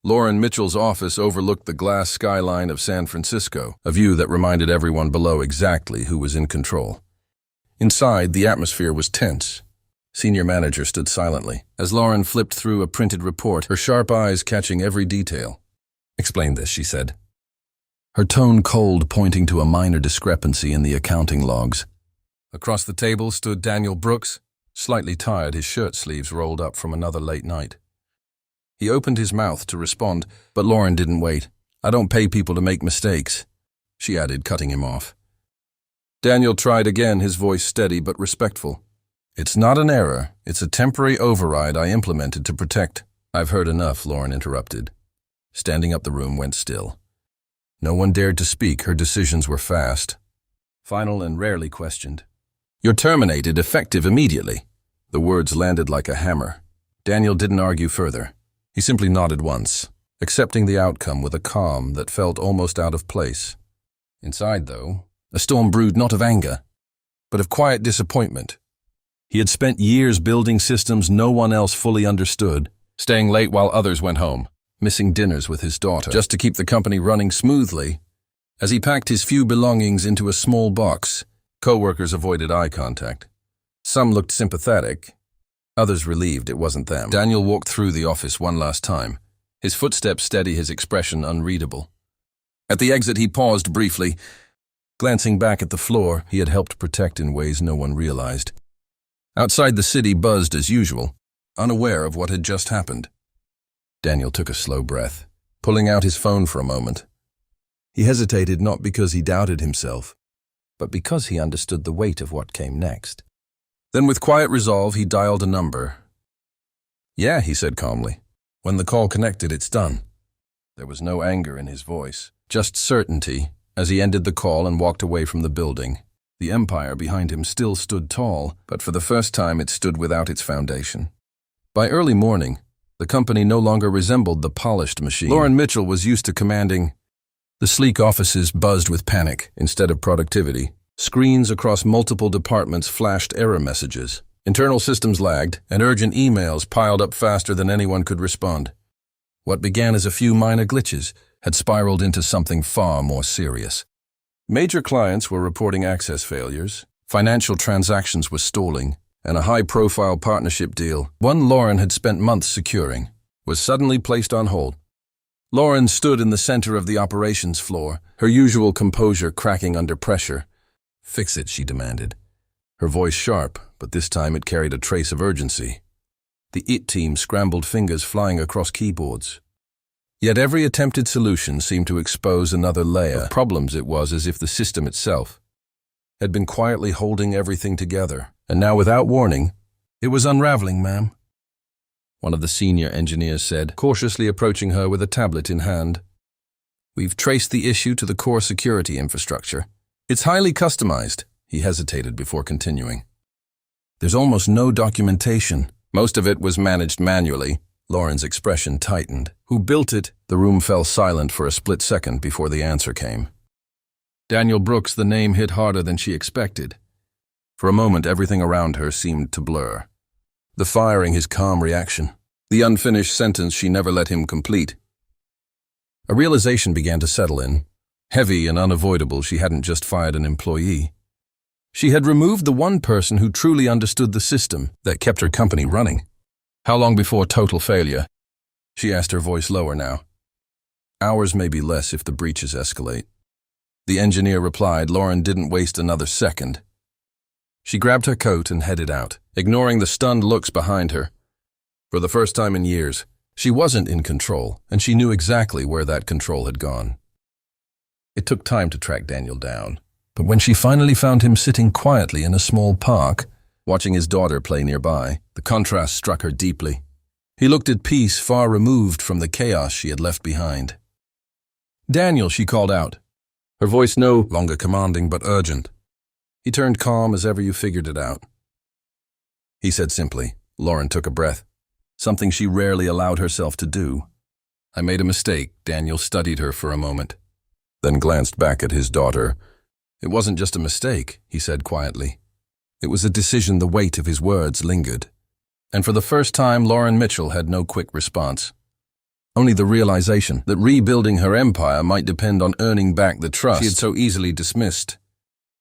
Lauren Mitchell's office overlooked the glass skyline of San Francisco, a view that reminded everyone below exactly who was in control. Inside, the atmosphere was tense. Senior manager stood silently, as Lauren flipped through a printed report, her sharp eyes catching every detail. "Explain this," she said, her tone cold, pointing to a minor discrepancy in the accounting logs. Across the table stood Daniel Brooks, slightly tired, his shirt sleeves rolled up from another late night. He opened his mouth to respond, but Lauren didn't wait. "I don't pay people to make mistakes," she added, cutting him off. Daniel tried again, his voice steady but respectful. "It's not an error. It's a temporary override I implemented to protect—" "I've heard enough," Lauren interrupted. Standing up, the room went still. No one dared to speak. Her decisions were fast, final, and rarely questioned. "You're terminated, effective immediately." The words landed like a hammer. Daniel didn't argue further. He simply nodded once, accepting the outcome with a calm that felt almost out of place. Inside, though, a storm brewed, not of anger, but of quiet disappointment. He had spent years building systems no one else fully understood, staying late while others went home, missing dinners with his daughter, just to keep the company running smoothly. As he packed his few belongings into a small box, co-workers avoided eye contact. Some looked sympathetic, others relieved it wasn't them. Daniel walked through the office one last time, his footsteps steady, his expression unreadable. At the exit, he paused briefly, glancing back at the floor he had helped protect in ways no one realized. Outside, the city buzzed as usual, unaware of what had just happened. Daniel took a slow breath, pulling out his phone for a moment. He hesitated not because he doubted himself, but because he understood the weight of what came next. Then with quiet resolve, he dialed a number. "Yeah," he said calmly. When the call connected, "It's done." There was no anger in his voice, just certainty. As he ended the call and walked away from the building, the empire behind him still stood tall, but for the first time it stood without its foundation. By early morning, the company no longer resembled the polished machine Lauren Mitchell was used to commanding. The sleek offices buzzed with panic instead of productivity. Screens across multiple departments flashed error messages. Internal systems lagged, and urgent emails piled up faster than anyone could respond. What began as a few minor glitches had spiraled into something far more serious. Major clients were reporting access failures, financial transactions were stalling, and a high-profile partnership deal, one Lauren had spent months securing, was suddenly placed on hold. Lauren stood in the center of the operations floor, her usual composure cracking under pressure. "Fix it," she demanded. Her voice sharp, but this time it carried a trace of urgency. The IT team scrambled, fingers flying across keyboards. Yet every attempted solution seemed to expose another layer of problems. It was as if the system itself had been quietly holding everything together, and now, without warning, it was unraveling, "Ma'am," one of the senior engineers said, cautiously approaching her with a tablet in hand. "We've traced the issue to the core security infrastructure. It's highly customized." He hesitated before continuing. "There's almost no documentation. Most of it was managed manually." Lauren's expression tightened. "Who built it?" The room fell silent for a split second before the answer came. Daniel Brooks. The name hit harder than she expected. For a moment, everything around her seemed to blur. The firing, his calm reaction, the unfinished sentence she never let him complete. A realization began to settle in. Heavy and unavoidable, she hadn't just fired an employee. She had removed the one person who truly understood the system that kept her company running. "How long before total failure?" she asked, her voice lower now. "Hours, maybe less if the breaches escalate." The engineer replied. Lauren didn't waste another second. She grabbed her coat and headed out, ignoring the stunned looks behind her. For the first time in years, she wasn't in control, and she knew exactly where that control had gone. It took time to track Daniel down, but when she finally found him sitting quietly in a small park, watching his daughter play nearby, the contrast struck her deeply. He looked at peace, far removed from the chaos she had left behind. "Daniel," she called out, her voice no longer commanding but urgent. He turned calm. "As ever, you figured it out," he said simply. Lauren took a breath, something she rarely allowed herself to do. "I made a mistake." Daniel studied her for a moment, then glanced back at his daughter. "It wasn't just a mistake," he said quietly. It was a decision. The weight of his words lingered. And for the first time, Lauren Mitchell had no quick response. Only the realization that rebuilding her empire might depend on earning back the trust she had so easily dismissed